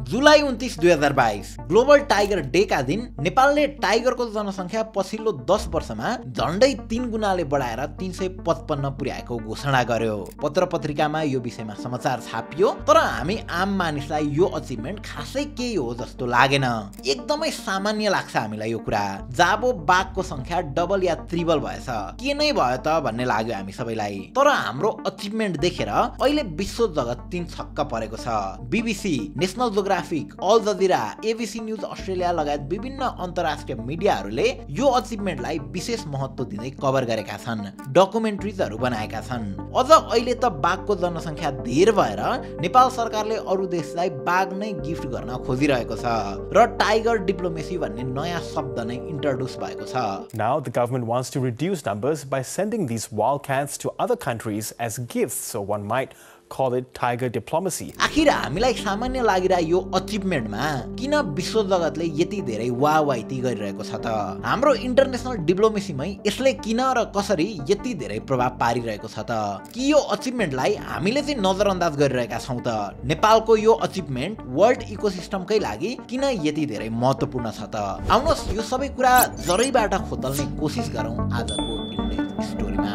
जुलाई 29, 2022 global tiger day का दिन नेपालले टाइगरको जनसङ्ख्या पछिल्लो 10 वर्षमा झन्डै 3 गुणाले बढाएर 355 पुर्याएको घोषणा गर्यो। पत्र पत्रिकामा यो विषयमा समाचार छापियो, तर हामी आम मानिसलाई यो अचिभमेन्ट खासै केही हो जस्तो लागेन। एकदमै सामान्य लाग्छ हामीलाई यो कुरा। जाबो बाघको संख्या डबल या ट्रिबल भएछ, के नै भयो त भन्ने लाग्यो हामी सबैलाई। तर हाम्रो अचिभमेन्ट देखेर अहिले विश्व जगत 3 छक्क परेको छ। BBC, National Geographic, Al Jazeera, ABC News Australia लगायत विभिन्न अन्तर्राष्ट्रिय मिडियाहरूले यो अचिभमेन्टलाई विशेष महत्त्व दिँदै कभर गरेका छन्, डकुमेन्ट्रिजहरू बनाएका छन्। अझ अहिले त बाघको जनसङ्ख्या धेर भएर नेपाल सरकारले अरू देशलाई बाघ नै गिफ्ट गर्न खोजिरहेको छ र टाइगर डिप्लोमेसी भन्ने नयाँ शब्द नै इन्ट्रोड्युस भएको छ। Now the government wants to reduce numbers by sending these wildcats to other countries as gifts, so one might call it tiger diplomacy. आखिर हामीलाई सामान्य लागिरा यो अचिभमेन्टमा किन विश्व जगतले यति धेरै वाहवाही गरिरहेको छ त? हाम्रो इन्टरनेसनल डिप्लोमेसीमै यसले किन र कसरी यति धेरै प्रभाव पारिरहेको छ त? कि यो अचिभमेन्टलाई हामीले चाहिँ नजरअन्दाज गरिरहेका छौँ त? नेपालको यो अचिभमेन्ट वर्ल्ड इकोसिस्टमकै लागि किन यति धेरै महत्त्वपूर्ण छ त? आउनुहोस् यो सबै कुरा जरैबाट खोतल्ने कोसिस गरौँ आजको इन्डेक्स स्टोरीमा।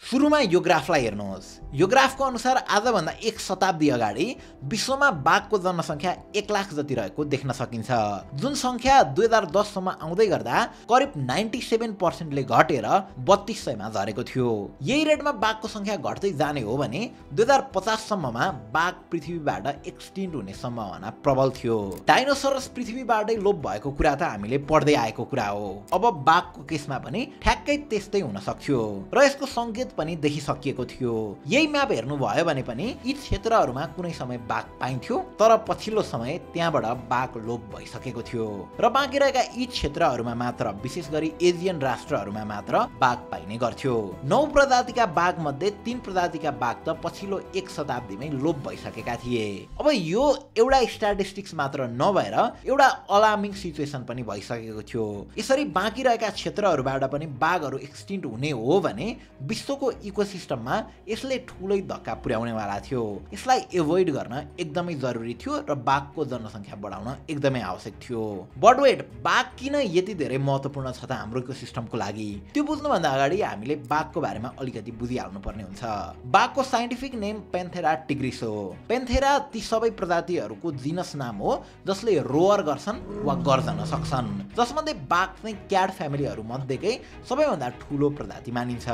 सुरुमा यो ग्राफलाई हेर्नुहोस्। यो ग्राफको अनुसार आजभन्दा 1 शताब्दी अगाडि विश्वमा बाघको जनसङ्ख्या 1 लाख जति रहेको देख्न सकिन्छ, जुन सङ्ख्या 2010 सम्म आउँदै गर्दा करिब 97% घटेर 3200 मा झरेको थियो। यही रेटमा बाघको सङ्ख्या घट्दै जाने हो भने 2050 सम्ममा बाघ पृथ्वीबाट एक्सटिन्ट हुने सम्भावना प्रबल थियो। डाइनोसरस पृथ्वीबाटै लोप भएको कुरा त हामीले पढ्दै आएको कुरा हो। अब बाघको केसमा पनि ठ्याक्कै त्यस्तै हुन सक्थ्यो र यसको सङ्केत पनि देखिसकिएको थियो। यही म्याप हेर्नुभयो भने पनि यी क्षेत्रहरूमा कुनै समय बाघ पाइन्थ्यो, तर पछिल्लो समय त्यहाँबाट बाघ लोप भइसकेको थियो र बाँकी रहेका यी क्षेत्रहरूमा मात्र, विशेष गरी एजियन राष्ट्रहरूमा मात्र बाघ पाइने गर्थ्यो। 9 प्रजातिका बाघ मध्ये 3 प्रजातिका बाघ त पछिल्लो 1 शताब्दीमै लोप भइसकेका थिए। अब यो एउटा स्ट्याटिस्टिक्स मात्र नभएर एउटा अलार्मिङ सिचुएसन पनि भइसकेको थियो। यसरी बाँकी रहेका क्षेत्रहरूबाट पनि बाघहरू एक्सटिन्ट हुने हो भने विश्वको इकोसिस्टममा यसले ठुलै धक्का पुर्याउनेवाला थियो। यसलाई एभोइड गर्न एकदमै जरुरी थियो र बाघको जनसङ्ख्या बढाउन एकदमै आवश्यक थियो। बर्डवेट, बाघ किन यति धेरै महत्त्वपूर्ण छ त हाम्रो इकोसिस्टमको लागि? त्यो बुझ्नुभन्दा अगाडि हामीले बाघको बारेमा अलिकति बुझिहाल्नु पर्ने हुन्छ। बाघको साइन्टिफिक नेम पेन्थेरा टिग्रिस हो। पेन्थेरा ती सबै प्रजातिहरूको जिनस नाम हो जसले रोअर गर्छन् वा गर्जन सक्छन्, जसमध्ये बाघ चाहिँ क्याट फ्यामिलीहरू मध्येकै सबैभन्दा ठुलो प्रजाति मानिन्छ।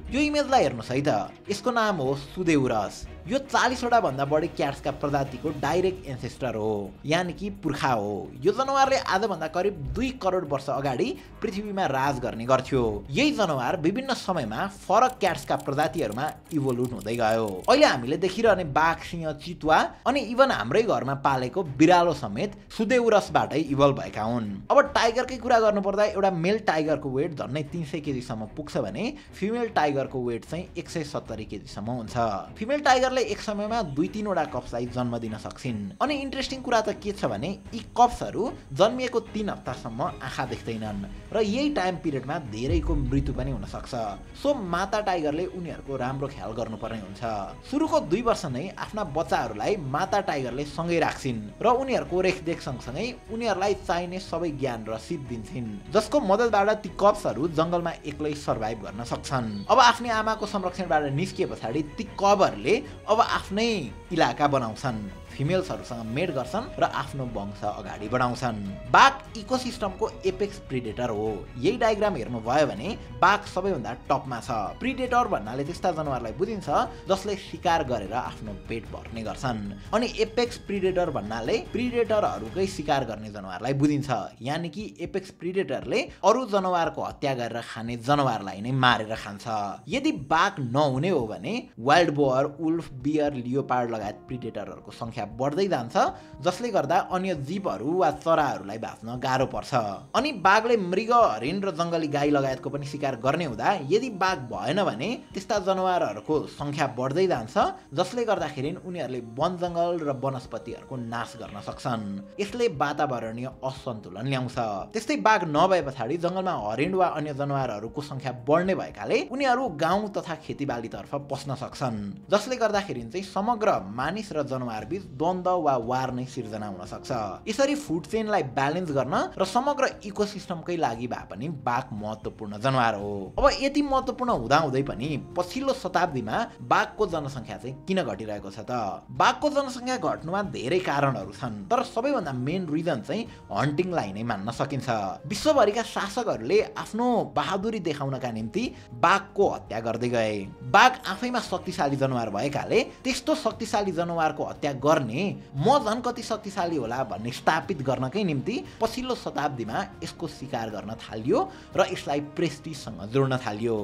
यो इमेजलाई हेर्नुहोस् है त, यसको नाम हो सुदेउरस। यो 40 वटा भन्दा बढी क्याट्सका प्रजातिको डाइरेक्ट एन्सेस्टर हो, यानि कि पुर्खा हो। यो जनावरले आजभन्दा करिब 2 करोड वर्ष अगाडि पृथ्वीमा राज गर्ने गर्थ्यो। यही जनावर विभिन्न समयमा फरक क्याट्सका प्रजातिहरूमा इभोल्युट हुँदै गयो। अहिले हामीले देखिरहने बाघ, सिंह, चितुवा अनि इभन हाम्रै घरमा पालेको बिरालो समेत सुदेउरसबाटै इभल्भ भएका हुन्। अब टाइगरकै कुरा गर्नुपर्दा एउटा मेल टाइगरको वेट झन्डै 300 केजीसम्म पुग्छ भने फिमेल टाइगरको वेट चाहिँ 170 केजीसम्म हुन्छ। फिमेल टाइगरले एक समयमा 2-3 वटा कप्सलाई जन्म दिन सक्छिन्। अनि इन्ट्रेस्टिङ कुरा त के छ भने यी कप्सहरू जन्मिएको 3 हप्तासम्म आँखा देख्दैनन् र यही टाइम पिरियडमा धेरैको मृत्यु पनि हुन सक्छ। सो माता टाइगरले उनीहरूको राम्रो ख्याल गर्नुपर्ने हुन्छ। सुरुको 2 वर्ष नै आफ्ना बच्चाहरूलाई माता टाइगरले सँगै राख्छिन् र उनीहरूको रेखदेख सँगसँगै उनीहरूलाई चाहिने सबै ज्ञान र सिप दिन्छन्, जसको मद्दतबाट ती कप्सहरू जङ्गलमा एक्लै सर्भाइभ गर्न सक्छन्। अब आफ्नै आमाको संरक्षणबाट निस्किए पछाडि ती कबहरूले अब आफ्नै इलाका बनाउँछन्, फिमेल्सहरूसँग मेट गर्छन् र आफ्नो वंश अगाडि बढाउँछन्। बाघ इकोसिस्टमको एपेक्स प्रिडेटर हो। यही डायग्राम हेर्नुभयो भने बाघ सबैभन्दा टपमा छ। प्रिडेटर भन्नाले त्यस्ता जनावरलाई बुझिन्छ जसले शिकार गरेर आफ्नो पेट भर्ने गर्छन्, अनि एपेक्स प्रिडेटर भन्नाले प्रिडेटरहरूकै शिकार गर्ने जनावरलाई बुझिन्छ, यानि कि एपेक्स प्रिडेटरले अरू जनावरको हत्या गरेर खाने जनावरलाई नै मारेर खान्छ। यदि बाघ नहुने हो भने wild boar, wolf, bear, leopard लगायत प्रिडेटरहरूको संख्या बढ्दै जान्छ, जसले गर्दा अन्य जीवहरू वा चराहरूलाई बाँच्न गाह्रो पर्छ। अनि बाघले मृग, हरिण र जङ्गली गाई लगायतको पनि शिकार गर्ने हुँदा यदि बाघ भएन भने त्यस्ता जनावरहरूको संख्या बढ्दै जान्छ, जसले गर्दाखेरि उनीहरूले वन जङ्गल र वनस्पतिहरूको नाश गर्न सक्छन्। यसले वातावरणीय असन्तुलन ल्याउँछ। त्यस्तै बाघ नभए पछाडि जङ्गलमा हरिण वा अन्य जनावरहरूको संख्या बढ्ने भएकाले उनीहरू गाउँ तथा खेतीबालीतर्फ पस्न सक्छन्, जसले गर्दाखेरि चाहिँ समग्र मानिस र जनावरबीच द्वन्द्व वा वार नै सिर्जना हुन सक्छ। यसरी फुड चेनलाई ब्यालेन्स गर्न र समग्र इकोसिस्टमकै लागि भए पनि बाघ महत्त्वपूर्ण जनावर हो। अब यति महत्त्वपूर्ण हुँदाहुँदै पनि पछिल्लो शताब्दीमा बाघको जनसङ्ख्या चाहिँ किन घटिरहेको छ त? बाघको जनसङ्ख्या घट्नुमा धेरै कारणहरू छन्, तर सबैभन्दा मेन रिजन चाहिँ हन्टिङलाई नै मान्न सकिन्छ। विश्वभरिका शासकहरूले आफ्नो बहादुरी देखाउनका निम्ति बाघको हत्या गर्दै गए। बाघ आफैमा शक्तिशाली जनावर भएकाले त्यस्तो शक्तिशाली जनावरको हत्या गर्ने म झन् कति शक्तिशाली होला भन्ने स्थापित गर्नकै निम्ति पछिल्लो शताब्दीमा यसको शिकार गर्न थालियो र यसलाई प्रेस्टिजसँग जोड्न थालियो।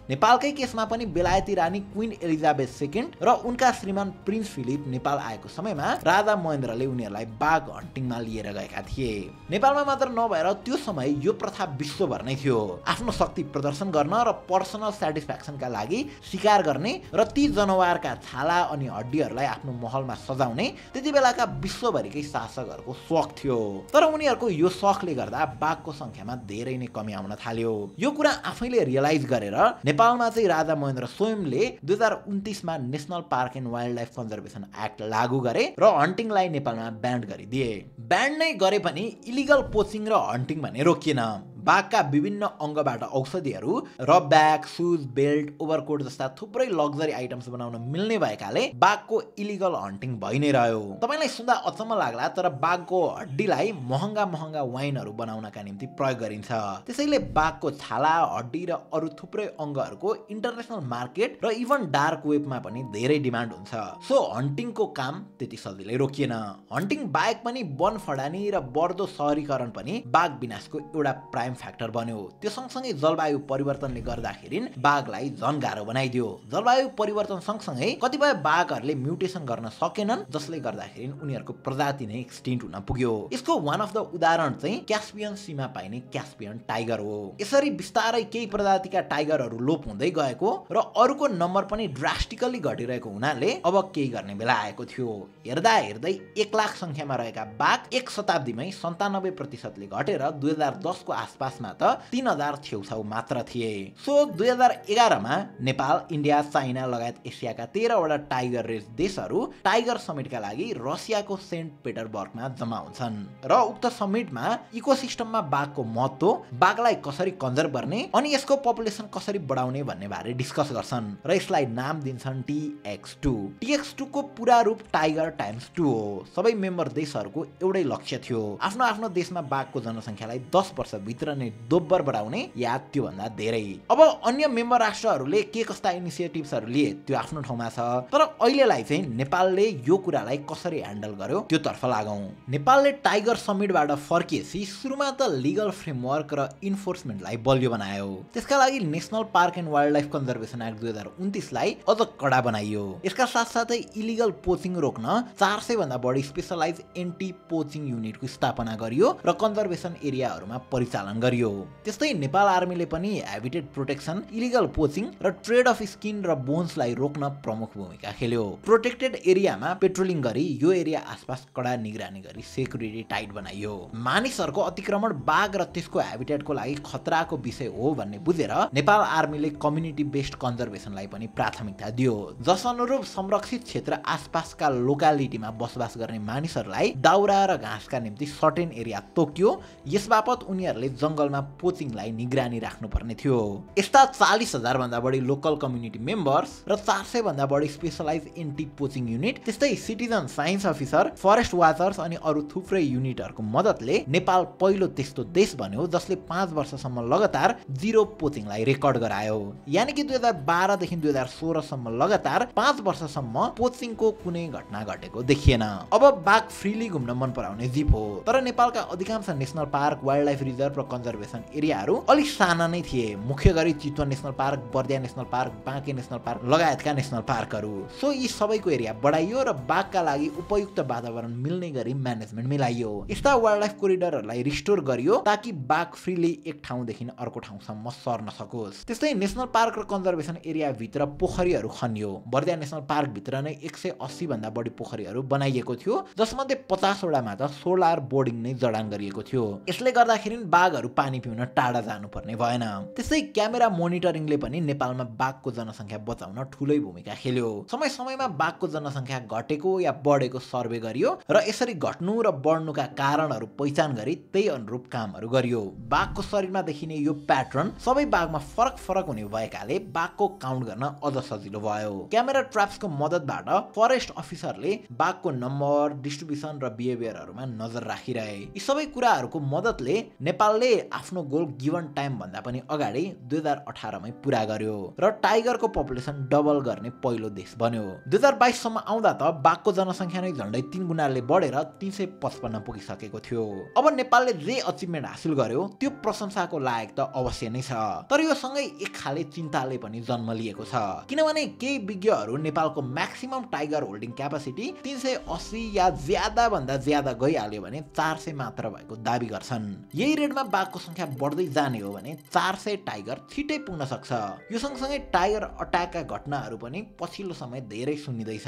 नेपालकै केसमा पनि बेलायती रानी क्वीन एलिजाबेथ II र उनका श्रीमान प्रिन्स फिलिप नेपाल आएको समयमा राजा महेन्द्रले उनीहरूलाई बाघ हन्टिङमा लिएर गएका थिए। नेपालमा मात्र नभएर त्यो समय यो प्रथा विश्वभर नै थियो। आफ्नो शक्ति प्रदर्शन गर्न र पर्सनल सेटिस्फ्याक्सनका लागि शिकार गर्ने र ती जनावरका छाला अनि हड्डीहरूलाई आफ्नो महलमा सजाउने त्यति बेलाका विश्वभरिकै शासकहरूको शौक थियो। तर उनीहरूको यो शौकले गर्दा बाघको संख्यामा धेरै नै कमी आउन थाल्यो। यो कुरा आफैले रियलाइज गरेर नेपालमा चाहिँ राजा महेन्द्र स्वयंले 2029मा national park and wildlife conservation act लागू गरे र हन्टिङलाई नेपालमा ब्यान्ड गरिदिए। ब्यान्ड नै गरे पनि इलिगल पोचिङ र हन्टिङ भने रोकिएन। बाघका विभिन्न अङ्गबाट औषधिहरू र ब्याग, सुज, बेल्ट, ओभरकोट जस्ता थुप्रै लग्जरी आइटम्स बनाउन मिल्ने भएकाले बाघको इलिगल हन्टिङ भइ नै रह्यो। तपाईँलाई सुन्दा अचम्म लाग्ला, तर बाघको हड्डीलाई महँगा वाइनहरू बनाउनका निम्ति प्रयोग गरिन्छ। त्यसैले बाघको छाला, हड्डी र अरू थुप्रै अङ्गहरूको इन्टरनेसनल मार्केट र इभन डार्क वेबमा पनि धेरै डिमान्ड हुन्छ। सो हन्टिङको काम त्यति सजिलै रोकिएन। हन्टिङ बाहेक पनि वन फडानी र बढ्दो सहरीकरण पनि बाघ विनाशको एउटा प्राइम फ्याक्टर बन्यो। त्यो सँगसँगै जलवायु परिवर्तनले गर्दाखेरि बाघलाई झन गाह्रो बनाइदियो। जलवायु परिवर्तन सँगसँगै कतिपय बाघहरूले म्युटेसन गर्न सकेनन्, जसले गर्दाखेरि उनीहरूको प्रजाति नै एक्सटिन्ट हुन पुग्यो। यसको वान अफ द उदाहरण चाहिँ क्यास्पियन सीमा पाइने क्यास्पियन टाइगर हो। यसरी बिस्तारै केही प्रजातिका टाइगरहरू लोप हुँदै गएको र अरूको नम्बर पनि ड्रास्टिकली घटिरहेको हुनाले अब केही गर्ने बेला आएको थियो। हेर्दा हेर्दै 1 लाख संख्यामा रहेका बाघ एक शताब्दीमै 97%ले घटेर 2010 को आसपासमा त 3000 छेउछाउ मात्र थिए। सो 2011मा नेपाल, इन्डिया, चाइना लगायत एसियाका 13 वटा टाइगर रेस देशहरू टाइगर समिटका लागि रसियाको सेन्ट पिटरबर्गमा जम्मा हुन्छन् र उक्त समिटमा इकोसिस्टममा बाघको महत्त्व, बाघलाई कसरी कन्जर्भ गर्ने अनि यसको पपुलेसन कसरी बढाउने भन्ने बारे डिस्कस गर्छन् र यसलाई नाम दिन्छन् TX2। TX2 को पूरा रूप टाइगर टाइम्स 2 हो। सबै मेम्बर देशहरूको एउटै लक्ष्य थियो, आफ्नो आफ्नो देशमा बाघको जनसङ्ख्यालाई 10 वर्षभित्र नै दोब्बर बढाउने या त्योभन्दा धेरै। अब अन्य मेम्बर राष्ट्रहरूले के कस्ता इनिसिएटिभ्सहरू लिए त्यो आफ्नो ठाउँमा छ, तर अहिलेलाई चाहिँ नेपालले यो कुरालाई कसरी ह्यान्डल गर्यो त्यो तर्फ लागौँ। नेपालले टाइगर समिटबाट फर्किएपछि सुरुमा त लिगल फ्रेमवर्क र इन्फोर्समेन्टलाई बलियो बनायो। त्यसका लागि national park and wildlife conservation act 2029 लाई अझ कडा बनाइयो। यसका साथसाथै इलिगल पोचिङ रोक्न 400 भन्दा बढी स्पेशलाइज एन्टी पोचिङ युनिटको स्थापना गरियो र कन्जर्भेसन एरियाहरूमा परिचालन गरियो। त्यस्तै नेपाल आर्मीले पनि ह्याबिटेट प्रोटेक्सन, इलिगल पोचिङ र ट्रेड अफ स्किन र बोन्सलाई रोक्न प्रमुख भूमिका खेल्यो। प्रोटेक्टेड एरियामा पेट्रोलिङ गरी यो एरिया आसपास कडा निगरानी गरी सेक्युरिटी टाइट बनाइयो। मानिसहरूको अतिक्रमण बाघ र त्यसको ह्याबिटेटको लागि खतराको विषय हो भन्ने बुझेर नेपाल आर्मीले कम्युनिटी बेस्ड कन्जर्भेसनलाई पनि प्राथमिकता दियो, जस अनुरूप संरक्षित क्षेत्र आसपासका लोकालिटीमा बसोबास गर्ने मानिसहरूलाई दाउरा र घाँसका निम्ति सर्टेन एरिया तोकियो। यसबापत उनीहरूले जंगलमा पोचिङलाई निगरानी राख्नुपर्ने थियो। यस्ता 40,000 भन्दा बढी लोकल कम्युनिटी मेम्बर्स र 400 भन्दा बढी स्पेशलाइज एन्टी पोचिङ युनिट, त्यस्तै citizen science officer, forest watchers अनि अरू थुप्रै युनिटहरूको मद्दतले नेपाल पहिलो त्यस्तो देश बन्यो जसले 5 वर्षसम्म लगातार जिरो पोचिङलाई रेकर्ड गरायो। यानि कि 2012 देखि 2016 सम्म लगातार 5 वर्षसम्म पोचिङको कुनै घटना घटेको देखिएन। अब बाघ फ्रीली घुम्न मन पराउने जीव हो, तर नेपालका अधिकांश national park, wild life reserve र कन्जर्भेसन एरियाहरू अलिक साना नै थिए, मुख्य गरी Chitwan national park, Bardiya national park, Banke national park लगायतका नेसनल पार्कहरू। सो यी सबैको एरिया बढाइयो र बाघका लागि उपयुक्त वातावरण मिल्ने गरी म्यानेजमेन्ट मिलाइयो। यस्ता वाइल्डलाइफ कोरिडरहरूलाई रिस्टोर गरियो ताकि बाघ फ्रीली एक ठाउँदेखि अर्को ठाउँसम्म सर्न सकोस्। त्यस्तै नेसनल पार्क र कन्जर्भेसन एरिया भित्र पोखरीहरू खनियो। बर्दिया नेसनल पार्क भित्र नै 180 भन्दा बढी पोखरीहरू बनाइएको थियो, जसमध्ये 50 वटामा त सोलर बोर्डिङ नै जडान गरिएको थियो। यसले गर्दाखेरि बाघहरू पानी पिउन टाढा जानुपर्ने भएन। त्यस्तै क्यामेरा मोनिटरिङले पनि नेपालमा बाघको जनसङ्ख्या बचाउन ठुलै भूमिका खेल्यो। समय समयमा बाघको जनसङ्ख्या घटेको या बढेको सर्वे गरियो र यसरी घट्नु र बढ्नुका कारणहरू पहिचान गरी त्यही अनुरूप कामहरू गरियो। बाघको शरीरमा देखिने यो प्याटर्न सबै बाघमा फरक फरक हुने भएकाले बाघको काउन्ट गर्न अझ सजिलो भयो। क्यामेरा ट्र्याप्सको मद्दतबाट फरेस्ट अफिसरले बाघको नम्बर, डिस्ट्रिब्युसन र बिहेभियरहरूमा नजर राखिरहे। यी सबै कुराहरूको मद्दतले नेपालले आफ्नो गोल गिवन टाइम भन्दा पनि अगाडि 2018 मै पुरा गर्यो र टाइगरको पपुलेसन डबल गर्ने पहिलो देश बन्यो। 2022 सम्म आउँदा त बाघको जनसङ्ख्या नै झन्डै 3 गुणाले बढेर 355 पुगिसकेको थियो। अब नेपालले जे अचिभमेन्ट हासिल गर्यो त्यो प्रशंसाको लायक त अवश्य नै छ, तर यो सँगै एक खाले चिन्ताले पनि जन्म लिएको छ, किनभने केही विज्ञहरू नेपालको म्याक्सिमम टाइगर होल्डिङ क्यापासिटी 380 या ज्यादा भन्दा ज्यादा गइहाल्यो भने 400 मात्र भएको दाबी गर्छन्। यही रेटमा बाघको संख्या बढ्दै जाने हो भने 400 टाइगर छिटै पुग्न सक्छ। यो सँगसँगै टाइगर अट्याकका घटनाहरू पनि पछिल्लो समय धेरै सुनिँदैछ।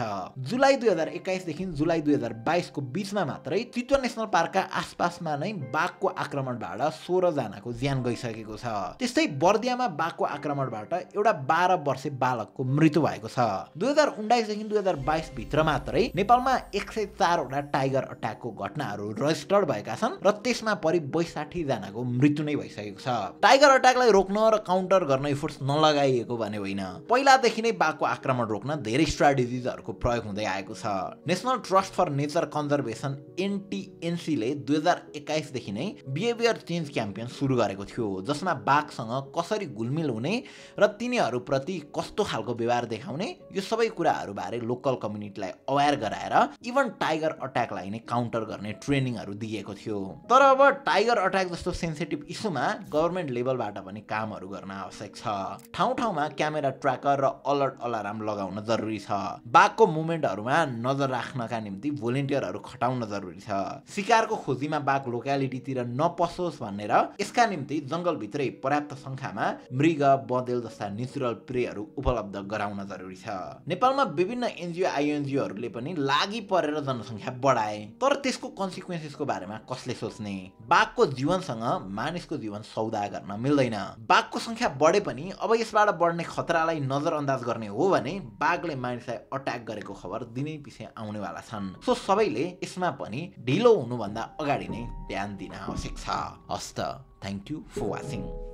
जुलाई 2021 देखि जुलाई 2022 को बीचमा मात्रै चितवन नेसनल पार्कका आसपासमा नै बाघको आक्रमणबाट 16 जनाको ज्यान गइसकेको छ। त्यस्तै बर्दियामा बाघको आक्रमणबाट एउटा 12 वर्षे बालकको मृत्यु भएको छ। 2019 देखि 2022 भित्र मात्रै नेपालमा 104 वटा टाइगर अट्याकको घटनाहरू रजिस्टर्ड भएका छन् र त्यसमा परि 62 जनाको मृत्यु नै भइसकेको छ। टाइगर अट्याकलाई रोक्न र काउन्टर गर्न एफोर्ट्स नलगाइएको भने होइन, पहिलादेखि नै बाघको आक्रमण रोक्न धेरै स्ट्राटेजिजहरूको प्रयोग हुँदै आएको छ। National trust for nature conservation NTNC ले 2021 देखि नै बिहेभियर चेन्ज क्याम्पेन सुरु गरेको थियो, जसमा बाघसँग कसरी घुलमिल हुने र तिनीहरूप्रति कस्तो खालको व्यवहार देखाउने यो सबै कुराहरू बारे लोकल कम्युनिटीलाई अवेयर गराएर इभन टाइगर अट्याकलाई नै काउन्टर गर्ने ट्रेनिङहरू दिएको थियो। तर अब टाइगर अट्याक जस्तो सेन्सिटिभ इस्युमा गभर्नमेन्ट लेभलबाट पनि कामहरू गर्न आवश्यक छ। ठाउँ ठाउँमा क्यामेरा ट्र्याकर र अलर्ट अलार्म लगाउन जरुरी छ। बाघको मुभमेन्टहरूमा नजर राख्नका निम्ति भोलिन्टियरहरू खटाउन जरुरी छ। शिकारको खोजीमा बाघ लोक्यालिटीतिर नपसोस् भनेर यसका निम्ति जंगलभित्रै पर्याप्त संख्यामा मृग, बँदेल जस्ता नेचुरल प्रेहरू उपलब्ध गराउन जरुरी छ। नेपालमा विभिन्न NGO INGOहरूले पनि लागि परेर जनसङ्ख्या बढाए, तर त्यसको कन्सिक्वेन्सेसको बारेमा कसले सोच्ने? बाघको जीवनसँग मानिसको जीवन सौदा गर्न मिल्दैन। बाघको संख्या बढे पनि अब यसबाट बढ्ने खतरालाई नजरअन्दाज गर्ने हो भने बाघले मानिसलाई अट्याक गरेको खबर दिनै पछि आउनेवाला छन्। सो सबैले यसमा पनि ढिलो हुनुभन्दा अगाडि नै ध्यान दिन आवश्यक छ। हस्त, थ्याङ्क यू फर वाचिङ।